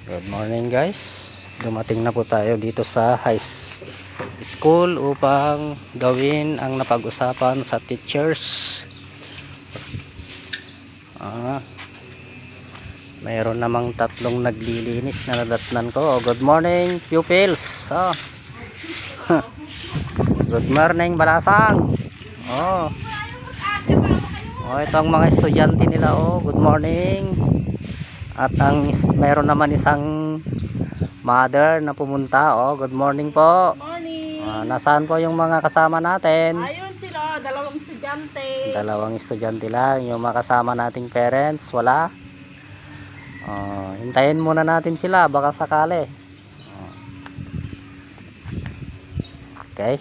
Good morning guys. Dumating na po tayo dito sa high school upang gawin ang napag-usapan sa teachers. Mayroon namang tatlong naglilinis na nadatnan ko. Good morning pupils. Good morning Balasang. Ito ang mga estudyante nila. Good morning. At mayroon naman isang mother na pumunta. Good morning po. Good morning. Nasaan po yung mga kasama natin? Ayun sila, dalawang estudyante. Dalawang estudyante lang. Yung mga kasama nating parents, wala. Hintayin muna natin sila, baka sakali. Okay.